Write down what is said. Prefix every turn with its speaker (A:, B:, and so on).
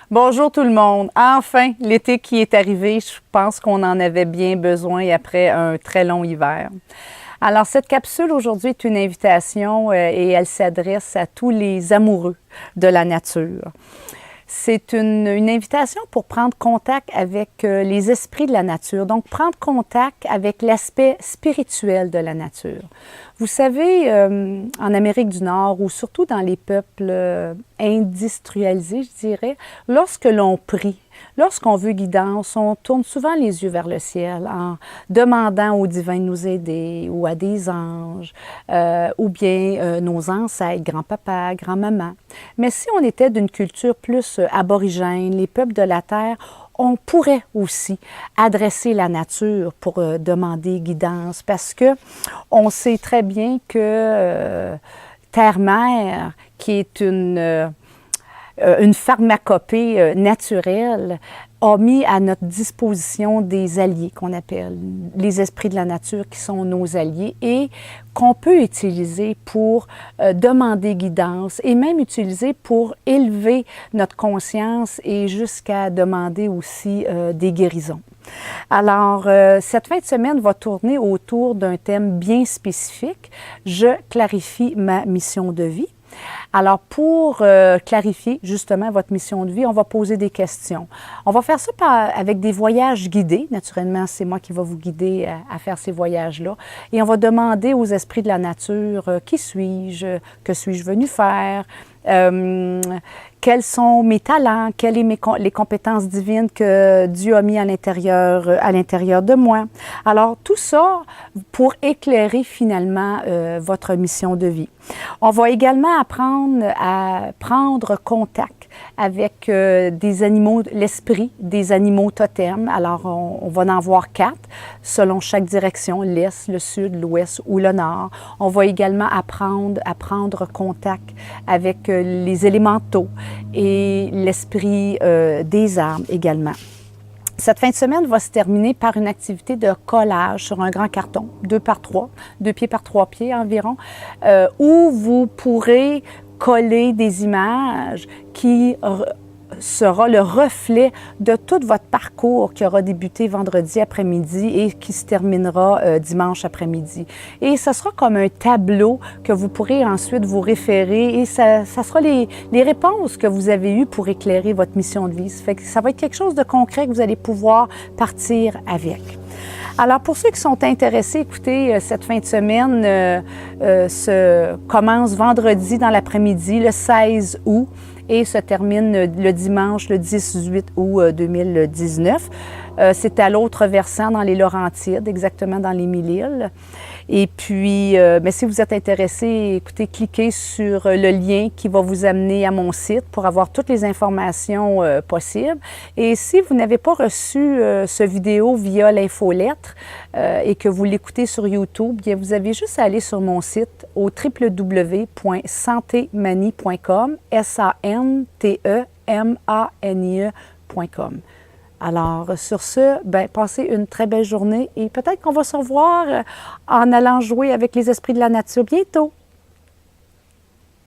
A: Bonjour tout le monde. Enfin, l'été qui est arrivé, je pense qu'on en avait bien besoin après un très long hiver. Alors, cette capsule aujourd'hui est une invitation et elle s'adresse à tous les amoureux de la nature. C'est une invitation pour prendre contact avec les esprits de la nature, donc prendre contact avec l'aspect spirituel de la nature. Vous savez, en Amérique du Nord, ou surtout dans les peuples industrialisés, je dirais, lorsque l'on prie, lorsqu'on veut guidance, on tourne souvent les yeux vers le ciel en demandant au divin de nous aider, ou à des anges, ou bien nos ancêtres, grand-papa, grand-maman. Mais si on était d'une culture plus aborigène, les peuples de la Terre, on pourrait aussi adresser la nature pour demander guidance parce que on sait très bien que Terre-Mère, qui est une pharmacopée naturelle, a mis à notre disposition des alliés qu'on appelle les esprits de la nature qui sont nos alliés et qu'on peut utiliser pour demander guidance et même utiliser pour élever notre conscience et jusqu'à demander aussi des guérisons. Alors, cette fin de semaine va tourner autour d'un thème bien spécifique. Je clarifie ma mission de vie. Alors, pour clarifier justement votre mission de vie, on va poser des questions. On va faire ça avec des voyages guidés. Naturellement, c'est moi qui va vous guider à faire ces voyages-là. Et on va demander aux esprits de la nature, qui suis-je? Que suis-je venu faire? Quels sont mes talents? Quelles sont les compétences divines que Dieu a mis à l'intérieur de moi? Alors, tout ça pour éclairer finalement votre mission de vie. On va également apprendre à prendre contact avec des animaux, l'esprit des animaux totems. Alors, on va en voir 4 selon chaque direction, l'Est, le Sud, l'Ouest ou le Nord. On va également apprendre à prendre contact avec les élémentaux et l'esprit des arbres également. Cette fin de semaine va se terminer par une activité de collage sur un grand carton, 2 par 3, 2 pieds par 3 pieds environ, où vous pourrez coller des images qui sera le reflet de tout votre parcours qui aura débuté vendredi après-midi et qui se terminera dimanche après-midi. Et ce sera comme un tableau que vous pourrez ensuite vous référer et ça sera les réponses que vous avez eues pour éclairer votre mission de vie. Ça fait que ça va être quelque chose de concret que vous allez pouvoir partir avec. Alors, pour ceux qui sont intéressés, écoutez, cette fin de semaine commence vendredi dans l'après-midi, le 16 août, et se termine le dimanche, le 18 août 2019. C'est à l'autre versant, dans les Laurentides, exactement dans les Mille-Îles. Et puis, mais si vous êtes intéressé, écoutez, cliquez sur le lien qui va vous amener à mon site pour avoir toutes les informations possibles. Et si vous n'avez pas reçu ce vidéo via l'infolettre et que vous l'écoutez sur YouTube, bien, vous avez juste à aller sur mon site au www.santemanie.com, santemanie.com. Alors, sur ce, bien, passez une très belle journée et peut-être qu'on va se revoir en allant jouer avec les esprits de la nature bientôt.